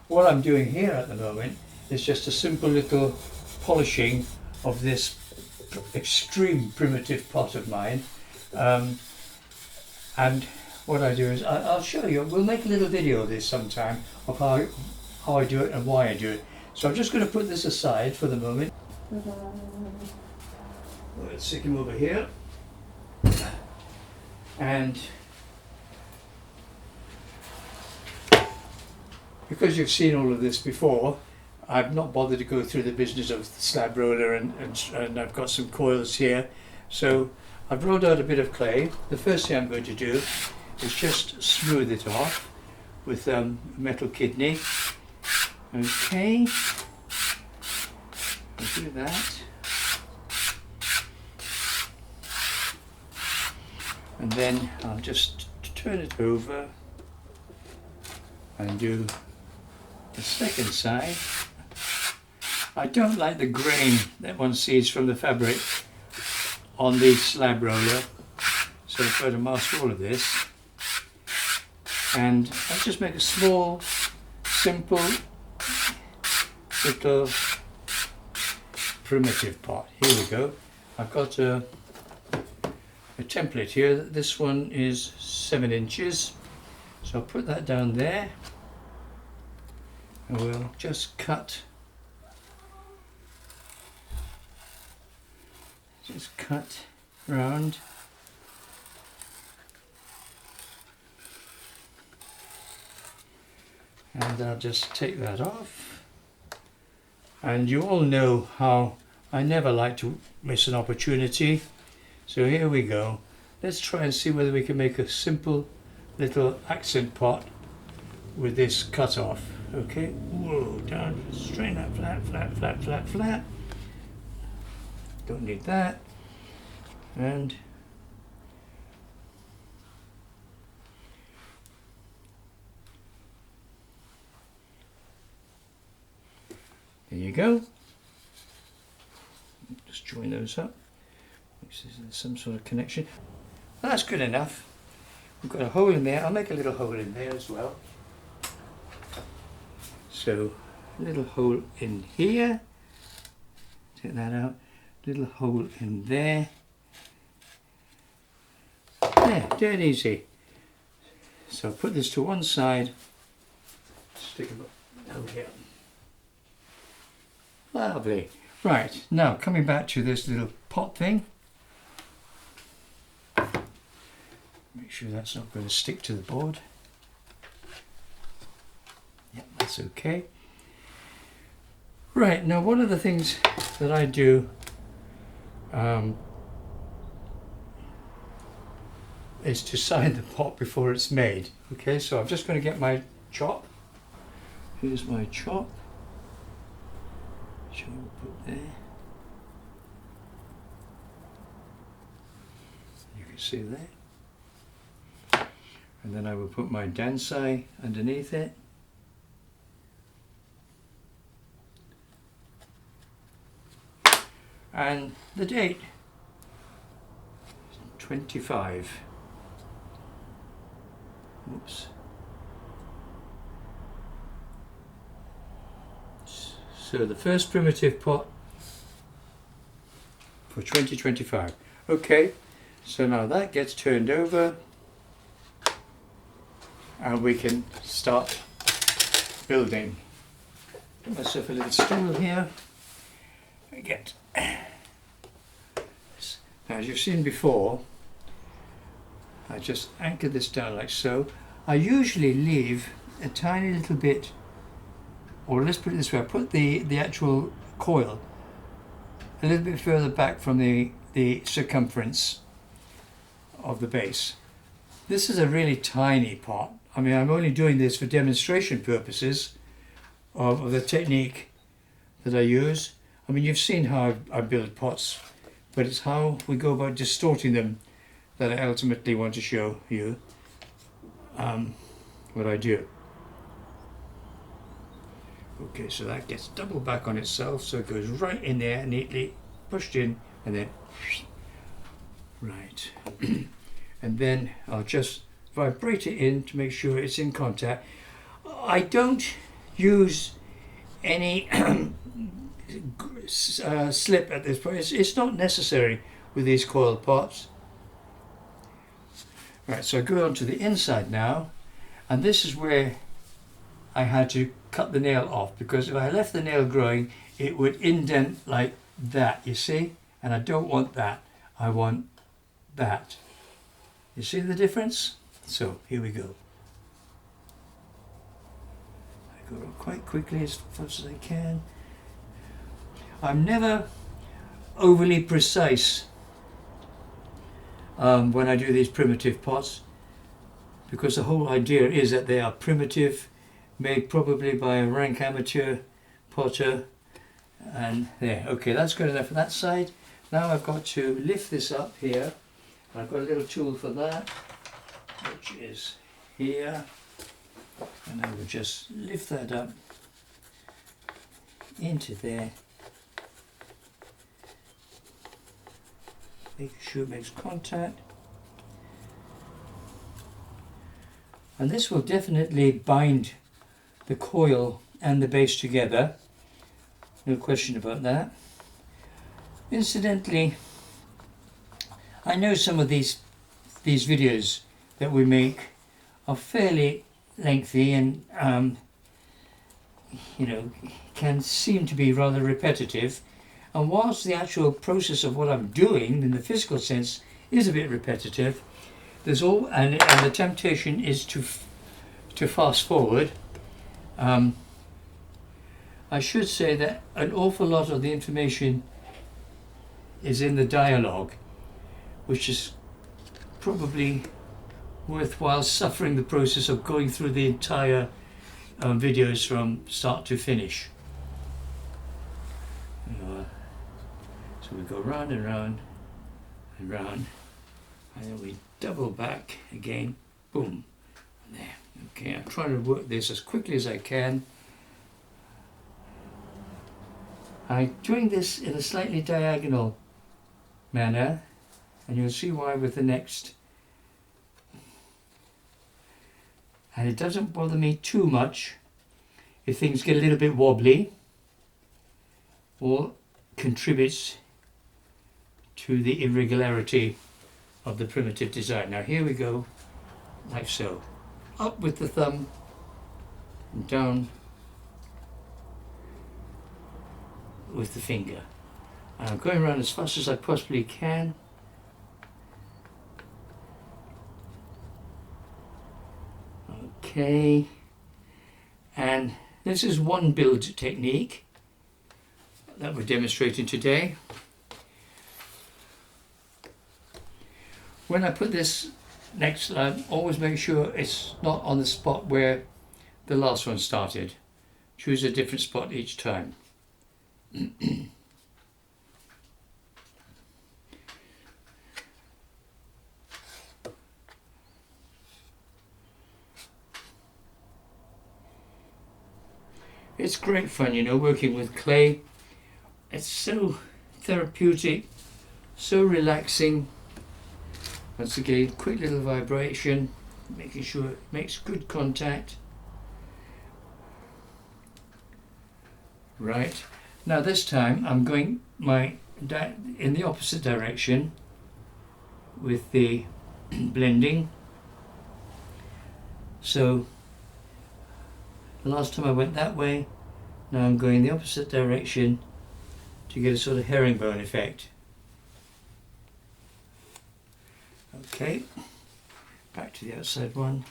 what I'm doing here at the moment is just a simple little polishing of this extreme primitive pot of mine. And what I do is I'll show you, we'll make a little video of this sometime of how I do it and why I do it. So I'm just going to put this aside for the moment. Let's stick him over here. And because you've seen all of this before, I've not bothered to go through the business of the slab roller, and I've got some coils here. So I've rolled out a bit of clay. The first thing I'm going to do is just smooth it off with a metal kidney. Okay, I'll do that. And then I'll just turn it over and do the second side. I don't like the grain that one sees from the fabric on the slab roller, so I try to mask all of this. And I'll just make a small, simple, little primitive pot. Here we go. I've got a template here. This one is 7 inches, so I'll put that down there, and we'll just cut round. And I'll just take that off. And you all know how I never like to miss an opportunity. So here we go. Let's try and see whether we can make a simple little accent pot with this cut off. Okay, whoa, down, straighten that, flat, flat, flat, flat, flat. Don't need that. And there you go. Just join those up. There's some sort of connection. Well, that's good enough. We've got a hole in there. I'll make a little hole in there as well. So, a little hole in here. Take that out. Little hole in there. There, dead easy. So I'll put this to one side. Stick it over here. Lovely. Right, now coming back to this little pot thing. Make sure that's not going to stick to the board. Yep, that's okay. Right, now one of the things that I do is to sign the pot before it's made. Okay, so I'm just going to get my chop. Here's my chop. Which I will put there. You can see there. And then I will put my Bonsai underneath it. And the date, 25. Oops. So the first primitive pot for 2025. Okay, so now that gets turned over and we can start building. Get myself a little stool here. Now, as you've seen before, I just anchor this down like so. I usually leave a tiny little bit, or let's put it this way, I put the actual coil a little bit further back from the circumference of the base. This is a really tiny pot. I mean, I'm only doing this for demonstration purposes of the technique that I use. I mean, you've seen how I build pots, but it's how we go about distorting them that I ultimately want to show you what I do. Okay, so that gets doubled back on itself, so it goes right in there, neatly pushed in, and then right. And then I'll just vibrate it in to make sure it's in contact. I don't use any slip at this point. It's not necessary with these coil pots. Right, so I go on to the inside now, and this is where I had to cut the nail off, because if I left the nail growing it would indent like that, you see, and I don't want that. I want that. You see the difference? So here we go. I go quite quickly as fast as I can. I'm never overly precise when I do these primitive pots, because the whole idea is that they are primitive, made probably by a rank amateur potter. And there, okay, that's good enough for that side. Now I've got to lift this up here. I've got a little tool for that, which is here, and I will just lift that up into there, making sure it makes contact. And this will definitely bind the coil and the base together, no question about that. Incidentally, I know some of these videos that we make are fairly lengthy and you know, can seem to be rather repetitive, and whilst the actual process of what I'm doing in the physical sense is a bit repetitive, there's all and the temptation is to fast forward. I should say that an awful lot of the information is in the dialogue, which is probably worthwhile suffering the process of going through the entire videos from start to finish. So we go round and round and round, and then we double back again, boom, there. Okay, I'm trying to work this as quickly as I can. I'm doing this in a slightly diagonal manner, and you'll see why with the next. And it doesn't bother me too much if things get a little bit wobbly or contributes to the irregularity of the primitive design. Now here we go, like so. Up with the thumb and down with the finger. And I'm going around as fast as I possibly can. Okay, and this is one build technique that we're demonstrating today. When I put this next line, always make sure it's not on the spot where the last one started. Choose a different spot each time. It's great fun, you know, working with clay. It's so therapeutic, so relaxing. Once again, quick little vibration, making sure it makes good contact. Right, now this time I'm going in the opposite direction with the blending. So the last time I went that way, now I'm going the opposite direction to get a sort of herringbone effect. Okay, back to the outside one.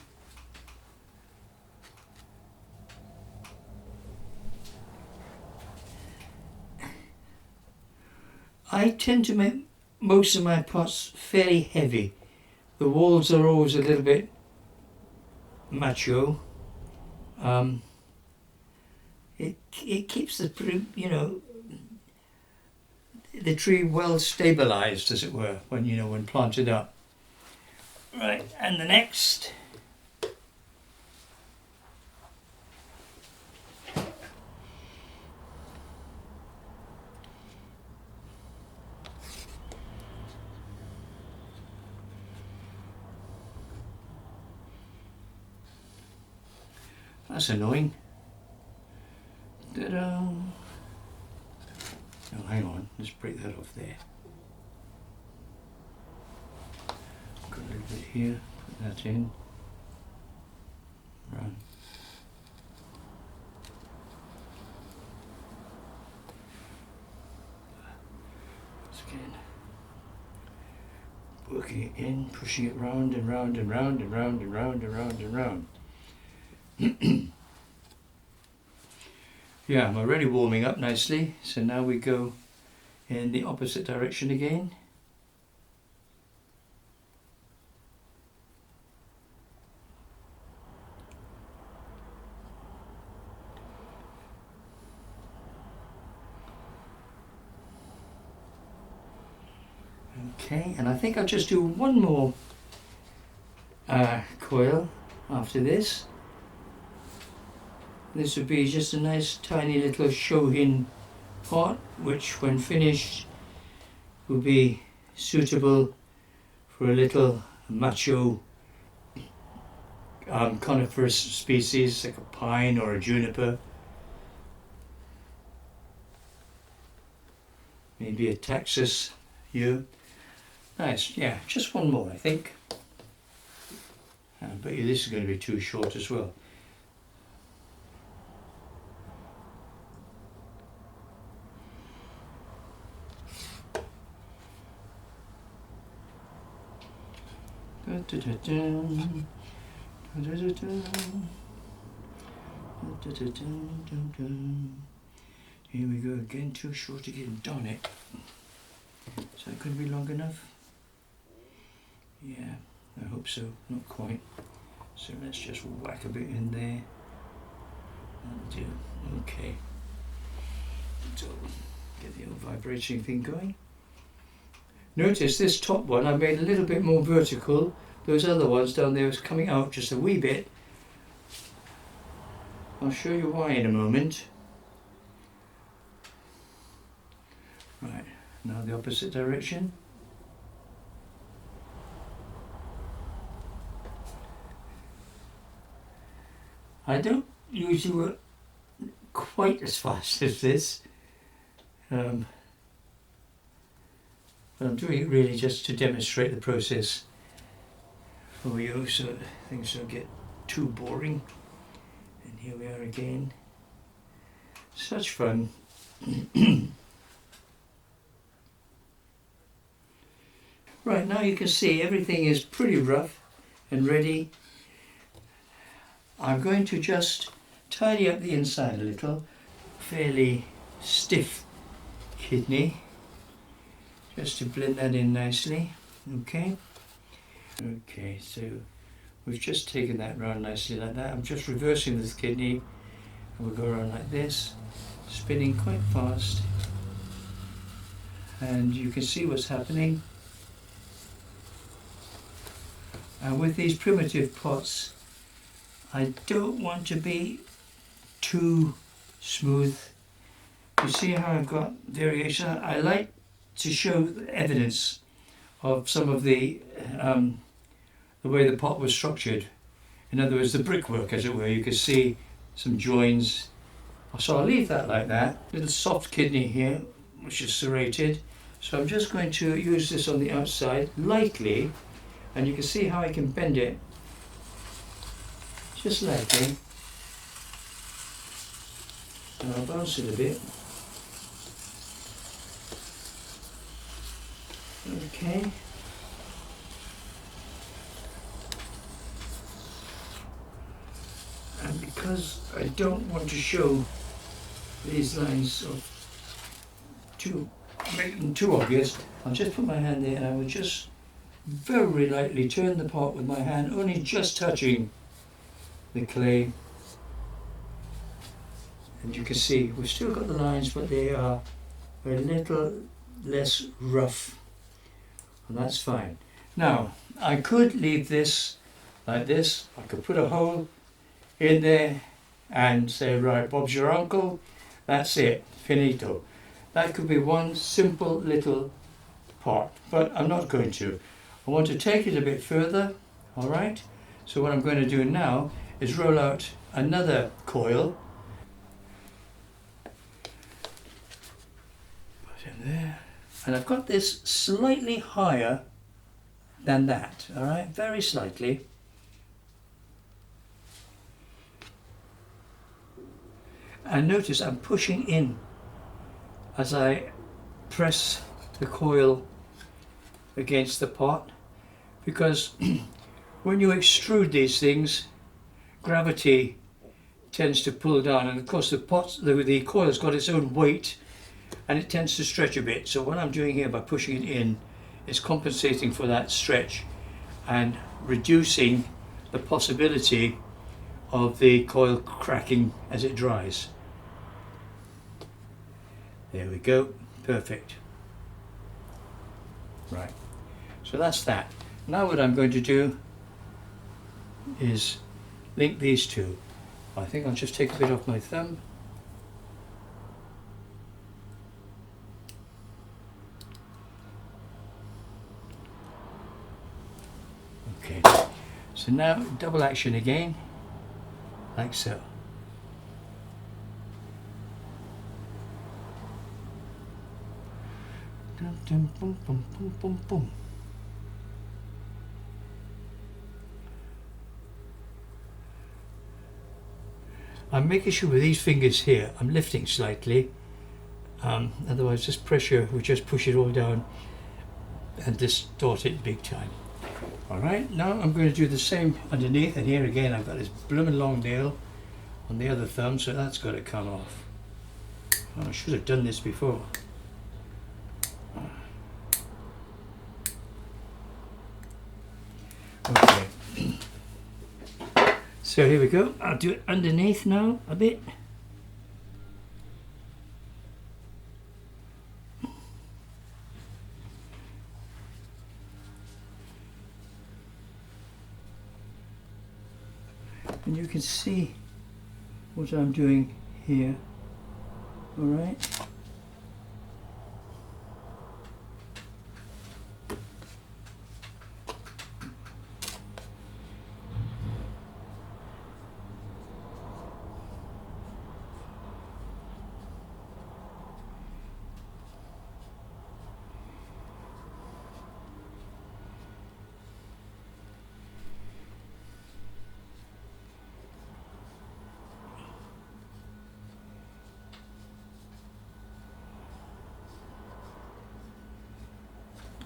I tend to make most of my pots fairly heavy. The walls are always a little bit macho. It keeps the the tree well stabilized, as it were, when planted up. Right, and the next. That's annoying. Ta-da! Oh, hang on, let's break that off there. Got a little bit here, put that in. Right. Again, working it in, pushing it round and round and round and round and round and round and round. Yeah, I'm already warming up nicely, so now we go in the opposite direction again. Okay, and I think I'll just do one more coil after this. This would be just a nice tiny little shohin pot, which when finished will be suitable for a little macho coniferous species like a pine or a juniper. Maybe a taxus yew. Nice, yeah, just one more I think. I bet you this is going to be too short as well. Here we go again, too short again, darn it. Is that going to be long enough? Yeah, I hope so, not quite. So let's just whack a bit in there. That'll do, okay. So, get the old vibrating thing going. Notice this top one I made a little bit more vertical. Those other ones down there was coming out just a wee bit. I'll show you why in a moment. Right, now the opposite direction. I don't usually work quite as fast as this. But I'm doing it really just to demonstrate the process for you so things don't get too boring. And here we are again. Such fun. Right, now you can see everything is pretty rough and ready. I'm going to just tidy up the inside a little. Fairly stiff kidney. Just to blend that in nicely, okay? Okay, so we've just taken that round nicely like that. I'm just reversing this kidney and we'll go around like this, spinning quite fast. And you can see what's happening. And with these primitive pots, I don't want to be too smooth. You see how I've got variation? I like to show evidence of some of the way the pot was structured. In other words, the brickwork, as it were. You can see some joins. So I'll leave that like that. Little soft kidney here, which is serrated. So I'm just going to use this on the outside lightly, and you can see how I can bend it just lightly. And I'll bounce it a bit. Okay. And because I don't want to show these lines of make them too obvious, I'll just put my hand there and I will just very lightly turn the pot with my hand, only just touching the clay. And you can see we've still got the lines, but they are a little less rough. And that's fine. Now, I could leave this like this. I could put a hole in there and say, right, Bob's your uncle. That's it, finito. That could be one simple little part, but I'm not going to. I want to take it a bit further, all right? So what I'm going to do now is roll out another coil. And I've got this slightly higher than that, all right, very slightly. And notice I'm pushing in as I press the coil against the pot, because when you extrude these things, gravity tends to pull down, and of course the coil's got its own weight and it tends to stretch a bit. So what I'm doing here by pushing it in is compensating for that stretch and reducing the possibility of the coil cracking as it dries. There we go, perfect. Right, so that's that. Now what I'm going to do is link these two. I think I'll just take a bit off my thumb. Okay, so now double action again, like so. Dum, dum, boom, boom, boom, boom, boom. I'm making sure with these fingers here, I'm lifting slightly, otherwise this pressure will just push it all down and distort it big time. Alright, now I'm going to do the same underneath, and here again I've got this blooming long nail on the other thumb, so that's got to come off. Oh, I should have done this before. Okay. So here we go. I'll do it underneath now a bit. And you can see what I'm doing here. All right.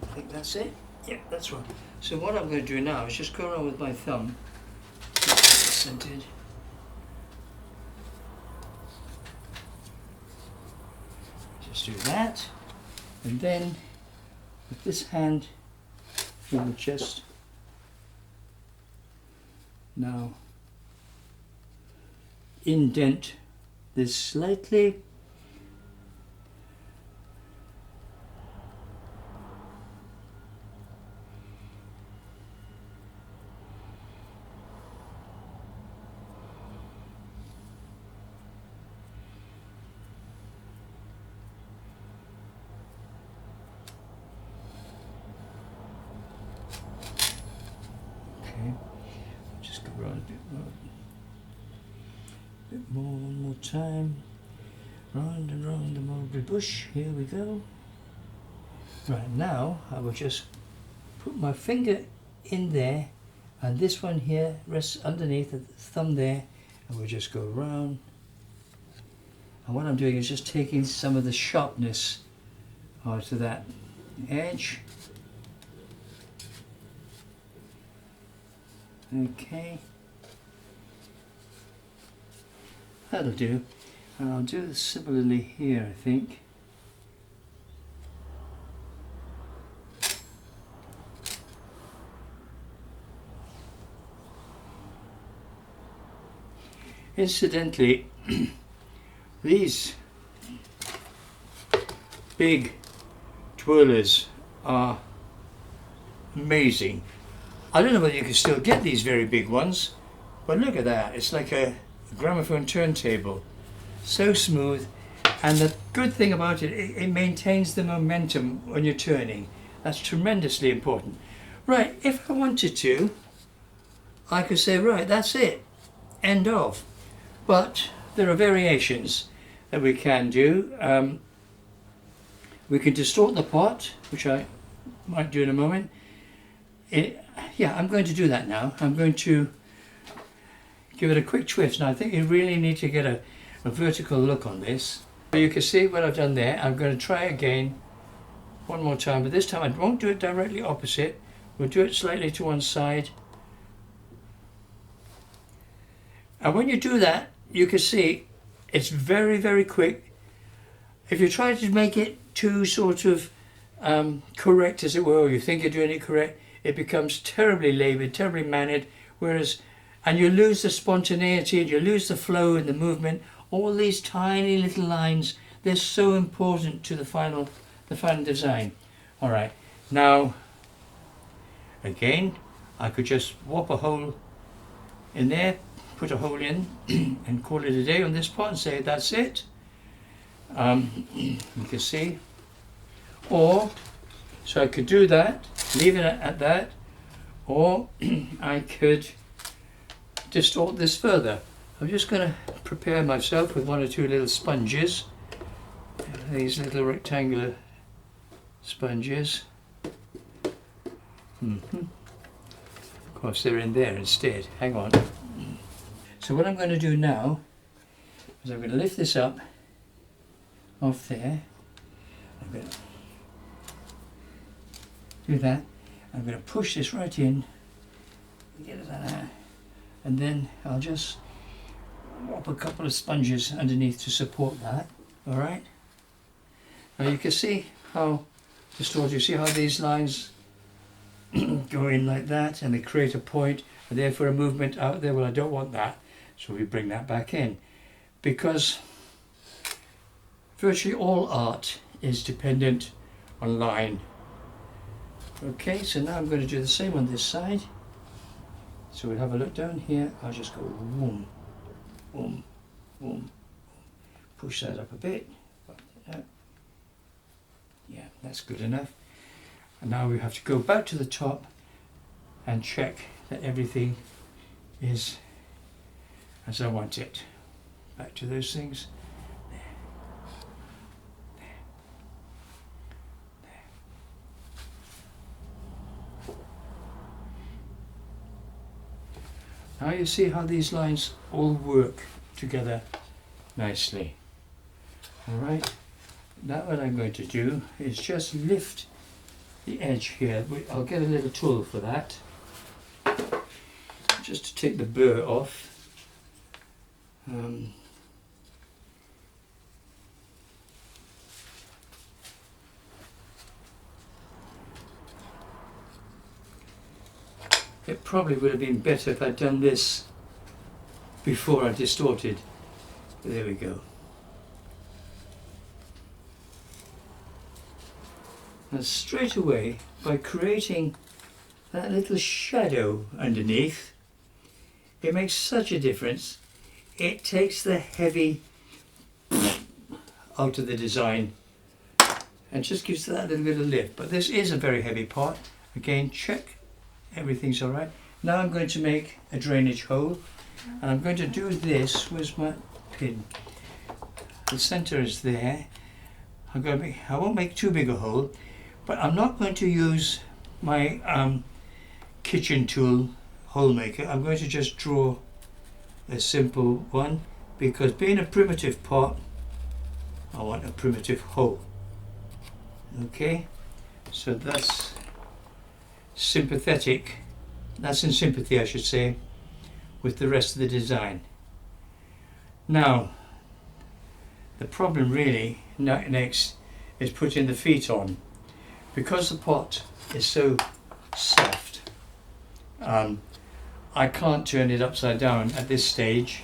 I think that's it. Yeah, that's right. So what I'm going to do now is just go around with my thumb, centered. Just do that, and then with this hand we will just now indent this slightly. Just go around a bit more, one more time. Round and round the mulberry bush. Here we go. Right, now I will just put my finger in there, and this one here rests underneath the thumb there, and we'll just go around. And what I'm doing is just taking some of the sharpness out of that edge. Okay, that'll do, and I'll do this similarly here, I think. Incidentally, these big twirlers are amazing. I don't know whether you can still get these very big ones, but look at that. It's like a gramophone turntable. So smooth, and the good thing about it, it maintains the momentum when you're turning. That's tremendously important. Right, if I wanted to, I could say, right, that's it, end of. But there are variations that we can do. We can distort the pot, which I might do in a moment. Yeah, I'm going to do that now. I'm going to give it a quick twist. Now I think you really need to get a vertical look on this. You can see what I've done there. I'm going to try again one more time, but this time I won't do it directly opposite. We'll do it slightly to one side. And when you do that, you can see it's very, very quick. If you try to make it too sort of correct, as it were, or you think you're doing it correct, it becomes terribly laboured, terribly mannered, and you lose the spontaneity, and you lose the flow and the movement. All these tiny little lines, they're so important to the final design. All right, now, again, I could just whop a hole in there, put a hole in, and call it a day on this pot and say that's it. You can see. Or, so I could do that, leave it at that, or I could distort this further. I'm just going to prepare myself with one or two little sponges, these little rectangular sponges. Of course they're in there instead, hang on. So what I'm going to do now is I'm going to lift this up off there. I'm going to do that. I'm going to push this right in, get it out, and then I'll just whop a couple of sponges underneath to support that. All right. Now you can see how distorted. You see how these lines go in like that, and they create a point, and therefore a movement out there. Well, I don't want that, so we bring that back in, because virtually all art is dependent on line. Okay, so now I'm going to do the same on this side. So we'll have a look down here. I'll just go boom, boom, boom, push that up a bit. Yeah, that's good enough. And now we have to go back to the top and check that everything is as I want it. Back to those things. There. There. There. Now you see how these lines all work together nicely. Alright, now what I'm going to do is just lift the edge here. I'll get a little tool for that, just to take the burr off. It probably would have been better if I'd done this before I distorted. There we go. And straight away, by creating that little shadow underneath, it makes such a difference. It takes the heavy out of the design and just gives that little bit of lift. But this is a very heavy pot. Again, check everything's all right. Now I'm going to make a drainage hole, and I'm going to do this. Where's my pin? The center is there. I won't make too big a hole, but I'm not going to use my kitchen tool hole maker. I'm going to just draw a simple one, because being a primitive pot, I want a primitive hole. Okay, so that's sympathetic. That's in sympathy, I should say, with the rest of the design. Now, the problem really next is putting the feet on. Because the pot is so soft, I can't turn it upside down at this stage.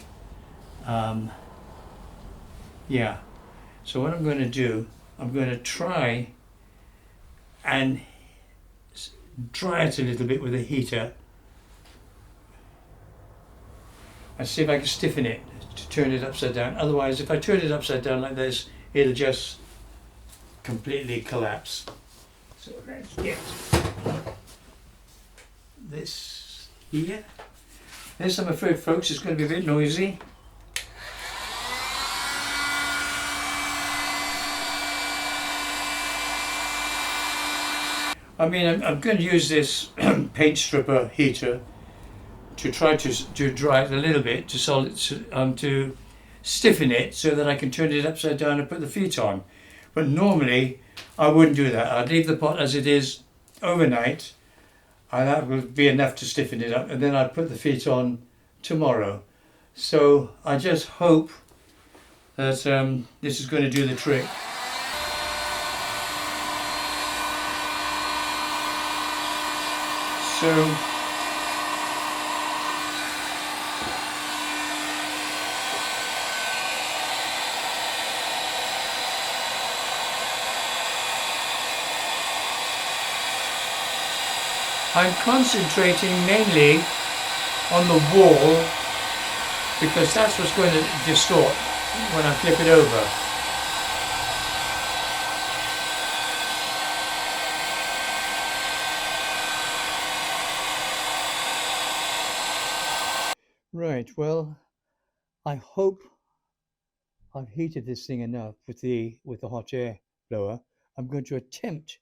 Yeah, so what I'm going to do, I'm going to try and dry it a little bit with a heater and see if I can stiffen it to turn it upside down. Otherwise, if I turn it upside down like this, it'll just completely collapse. So let's get this here. This, I'm afraid, folks, is going to be a bit noisy. I mean, I'm going to use this paint stripper heater to try to dry it a little bit to stiffen it so that I can turn it upside down and put the feet on. But normally I wouldn't do that. I'd leave the pot as it is overnight, and that would be enough to stiffen it up, and then I'd put the feet on tomorrow. So I just hope that this is going to do the trick. So I'm concentrating mainly on the wall because that's what's going to distort when I flip it over. Right, well, I hope I've heated this thing enough with the hot air blower. I'm going to attempt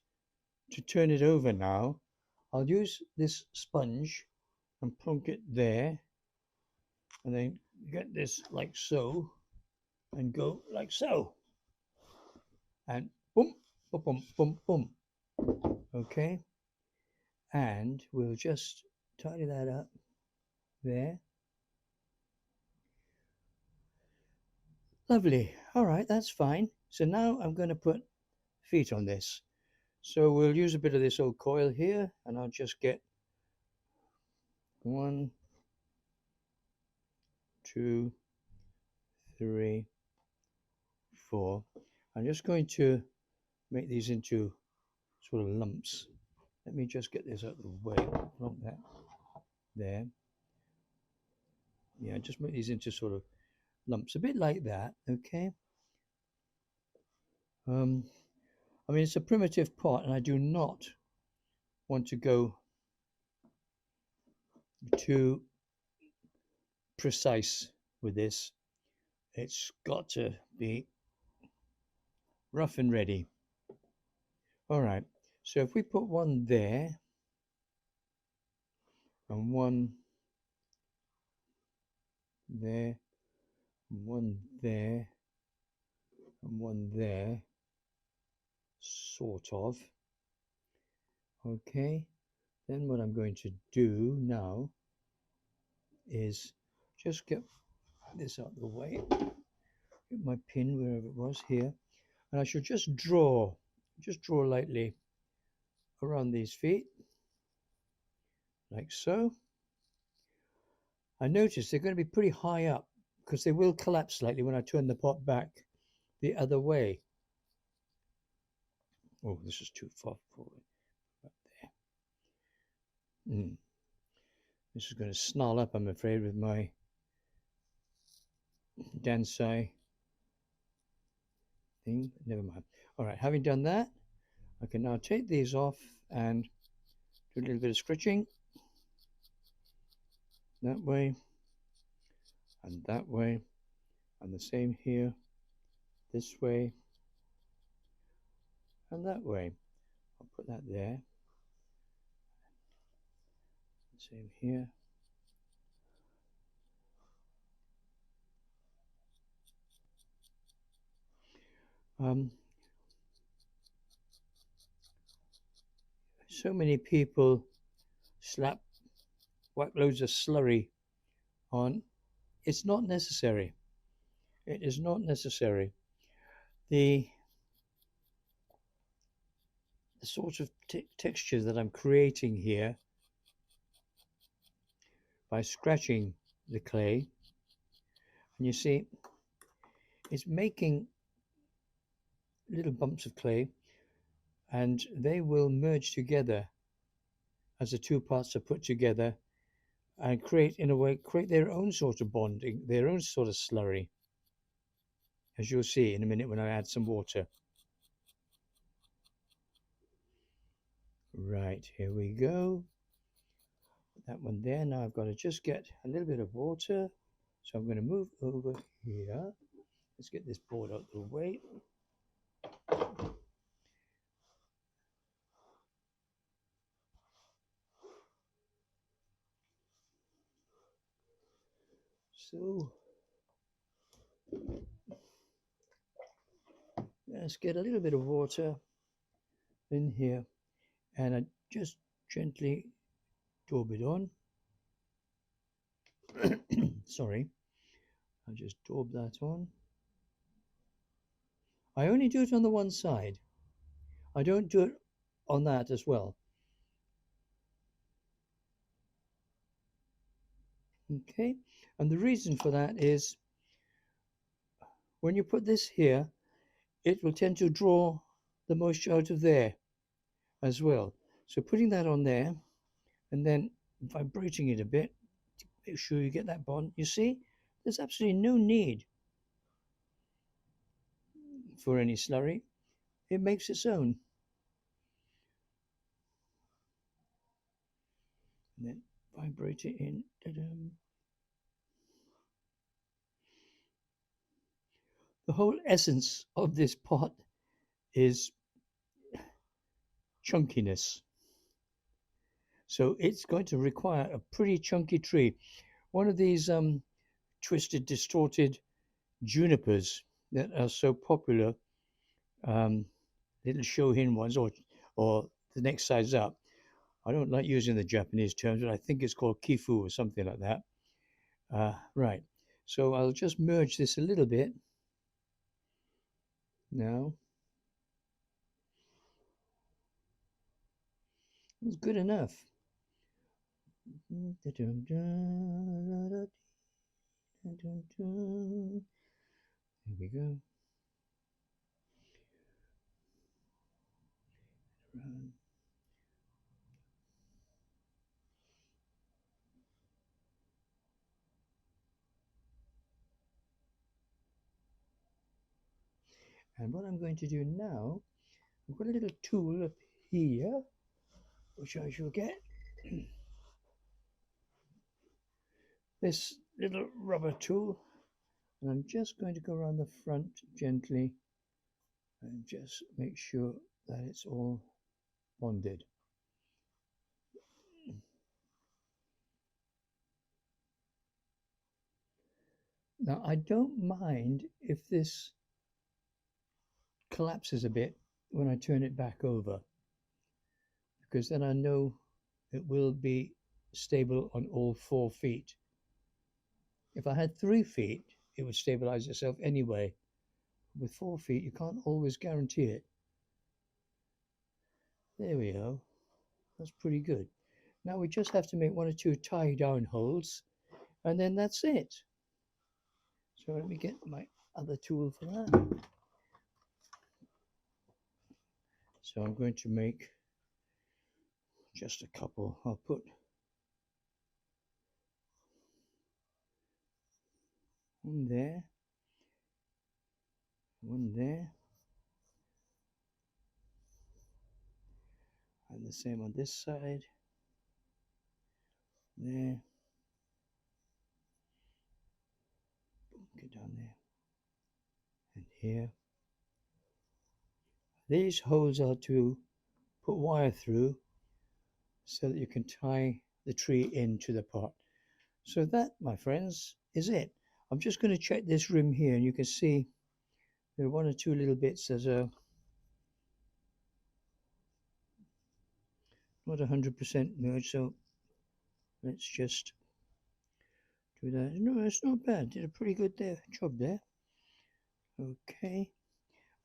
to turn it over now. I'll use this sponge and plonk it there, and then get this like so, and go like so, and boom, boom, boom, boom, boom. Okay, and we'll just tidy that up there. Lovely. All right, that's fine. So now I'm going to put feet on this. So we'll use a bit of this old coil here, and I'll just get 1, 2, 3, 4. I'm just going to make these into sort of lumps. Let me just get this out of the way, like that, there. Yeah, just make these into sort of lumps, a bit like that, okay? I mean, it's a primitive pot, and I do not want to go too precise with this. It's got to be rough and ready. All right, so if we put one there and one there and one there and one there, sort of, okay, then what I'm going to do now is just get this out of the way, get my pin wherever it was here, and I should just draw lightly around these feet, like so. I notice they're going to be pretty high up because they will collapse slightly when I turn the pot back the other way. Oh, this is too far forward. Up there. This is going to snarl up, I'm afraid, with my Bonsai thing. Never mind. All right, having done that, I can now take these off and do a little bit of scratching. That way, and that way, and the same here, this way, and that way. I'll put that there. Same here. So many people whack loads of slurry on. It's not necessary. It is not necessary. The sort of texture that I'm creating here by scratching the clay, and you see it's making little bumps of clay, and they will merge together as the two parts are put together and create their own sort of bonding, their own sort of slurry, as you'll see in a minute when I add some water. Right, here we go. Put that one there. Now I've got to just get a little bit of water. So I'm going to move over here. Let's get this board out of the way. So let's get a little bit of water in here, and I just gently daub it on. Sorry, I just daub that on. I only do it on the one side. I don't do it on that as well. Okay, and the reason for that is when you put this here, it will tend to draw the moisture out of there as well. So putting that on there and then vibrating it a bit to make sure you get that bond. You see, there's absolutely no need for any slurry. It makes its own. And then vibrate it in. Ta-dum. The whole essence of this pot is chunkiness. So it's going to require a pretty chunky tree. One of these twisted, distorted junipers that are so popular, little shohin ones, or the next size up. I don't like using the Japanese terms, but I think it's called kifu or something like that. Right. So I'll just merge this a little bit now. It's good enough. Here we go. And what I'm going to do now, I've got a little tool up here, which I shall get. This little rubber tool, and I'm just going to go around the front gently and just make sure that it's all bonded. Now I don't mind if this collapses a bit when I turn it back over, because then I know it will be stable on all 4 feet. If I had 3 feet, it would stabilize itself anyway. With 4 feet, you can't always guarantee it. There we go. That's pretty good. Now we just have to make 1 or 2 tie down holes, and then that's it. So let me get my other tool for that. So I'm going to make just a couple. I'll put one there, one there, and the same on this side. There. Get down there. And here. These holes are to put wire through so that you can tie the tree into the pot. So that, my friends, is it. I'm just going to check this rim here, and you can see there are 1 or 2 little bits that are not 100% merged, so let's just do that. No, it's not bad. Did a pretty good job there. Okay,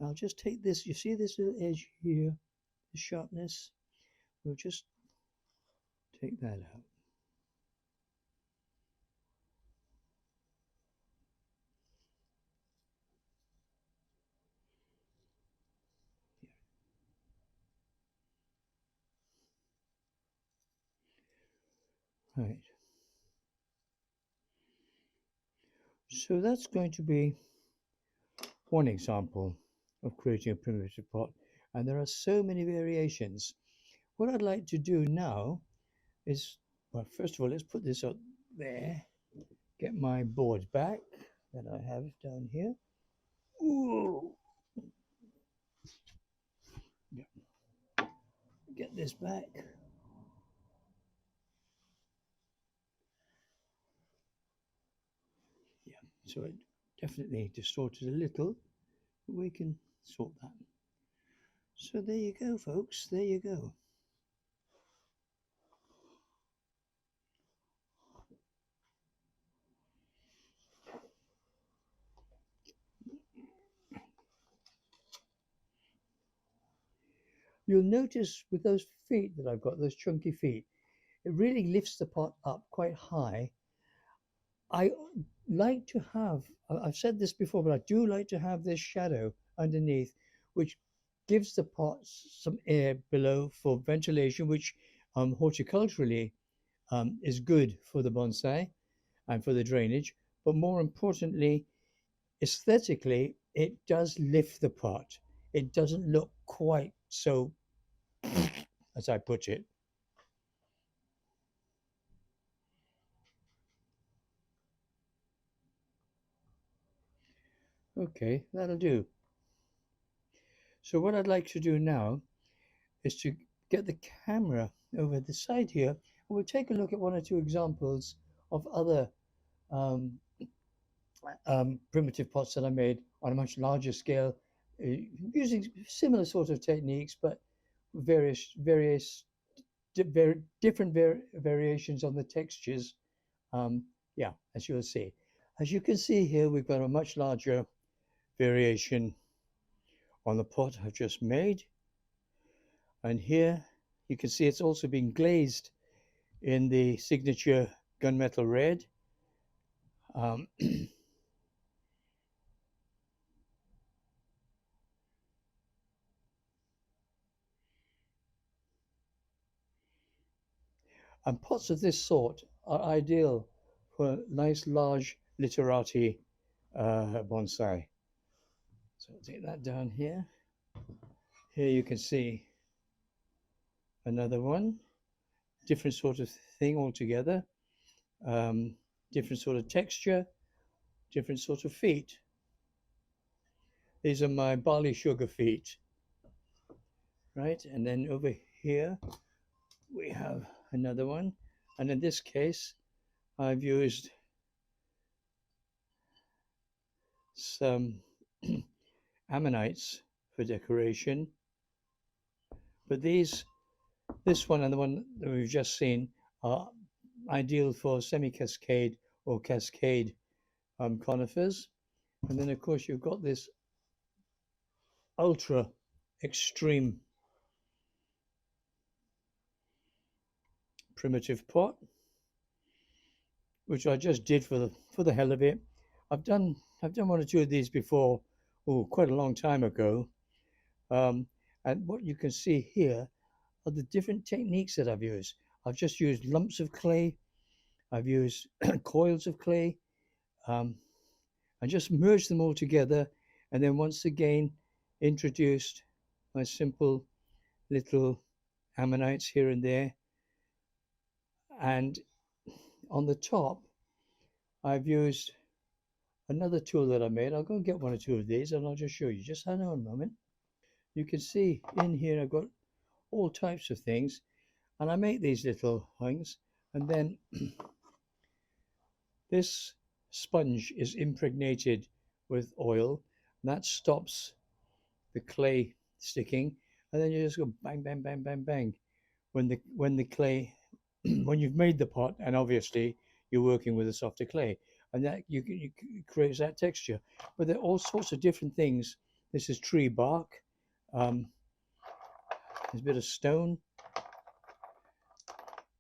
I'll just take this. You see this little edge here, the sharpness? We'll just take that out. Right. So that's going to be one example of creating a primitive pot, and there are so many variations. What I'd like to do now is, well, first of all, let's put this up there, get my board back that I have down here. Ooh. Yeah. Get this back. So it definitely distorted a little, but we can sort that. So there you go, folks. There you go. You'll notice with those feet that I've got, those chunky feet, it really lifts the pot up quite high. I like to have, I've said this before, but I do like to have this shadow underneath, which gives the pot some air below for ventilation, which horticulturally is good for the bonsai and for the drainage. But more importantly, aesthetically, it does lift the pot. It doesn't look quite so, as I put it. Okay, that'll do. So what I'd like to do now is to get the camera over the side here, and we'll take a look at one or two examples of other um, primitive pots that I made on a much larger scale, using similar sort of techniques, but various different variations on the textures. Um, yeah, as you'll see. As you can see here, we've got a much larger variation on the pot I've just made. And here you can see it's also been glazed in the signature gunmetal red. Um, and pots of this sort are ideal for nice large literati bonsai. So I'll take that down here. Here you can see another one, different sort of thing altogether, um, different sort of texture, different sort of feet. These are my barley sugar feet, right? And then over here we have another one. And in this case, I've used some ammonites for decoration. But this one and the one that we've just seen are ideal for semi-cascade or cascade conifers. And then of course you've got this ultra extreme primitive pot, which I just did for the hell of it. I've done one or two of these before, oh, quite a long time ago. Um, and what you can see here are the different techniques that I've used. I've just used lumps of clay. I've used coils of clay. Um, and just merged them all together. And then once again, introduced my simple little ammonites here and there. And on the top, I've used another tool that I made. I'll go and get one or two of these and I'll just show you. Just hang on a moment. You can see in here I've got all types of things, and I make these little things, and then this sponge is impregnated with oil, and that stops the clay sticking, and then you just go bang, bang, bang, bang, bang when the clay when you've made the pot, and obviously you're working with a softer clay, and that you creates that texture. But there are all sorts of different things. This is tree bark. Um, there's a bit of stone,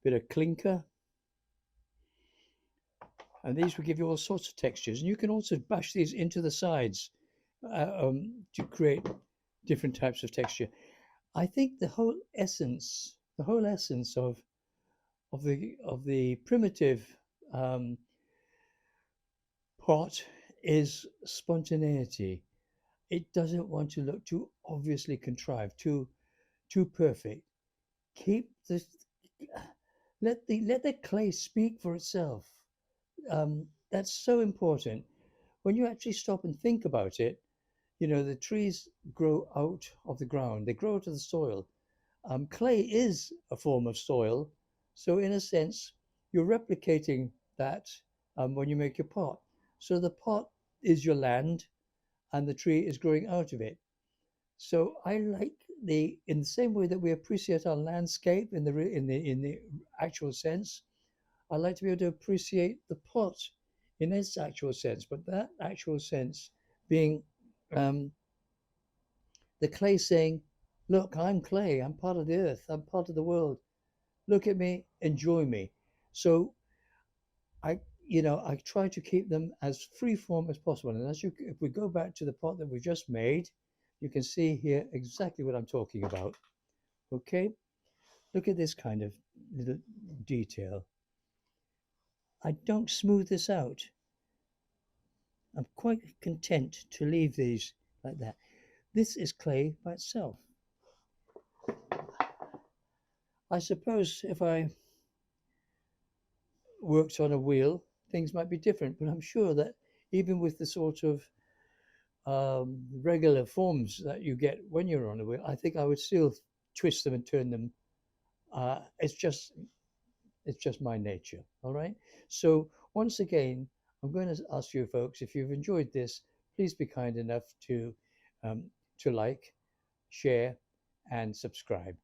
bit of clinker, and these will give you all sorts of textures. And you can also bash these into the sides to create different types of texture. I think the whole essence of the primitive um, pot is spontaneity. It doesn't want to look too obviously contrived, too perfect. Keep the let the clay speak for itself. That's so important. When you actually stop and think about it, you know the trees grow out of the ground. They grow out of the soil. Clay is a form of soil, so in a sense, you're replicating that when you make your pot. So the pot is your land and the tree is growing out of it. So I like in the same way that we appreciate our landscape in the actual sense, I like to be able to appreciate the pot in its actual sense, but that actual sense being um, the clay saying, "Look, I'm clay. I'm part of the earth. I'm part of the world. Look at me. Enjoy me." So I, I try to keep them as free form as possible. And if we go back to the pot that we just made, you can see here exactly what I'm talking about. Okay, look at this kind of little detail. I don't smooth this out. I'm quite content to leave these like that. This is clay by itself. I suppose if I worked on a wheel, things might be different, but I'm sure that even with the sort of regular forms that you get when you're on a wheel, I think I would still twist them and turn them. It's just my nature. All right. So once again, I'm going to ask you folks, if you've enjoyed this, please be kind enough um, to like, share, and subscribe.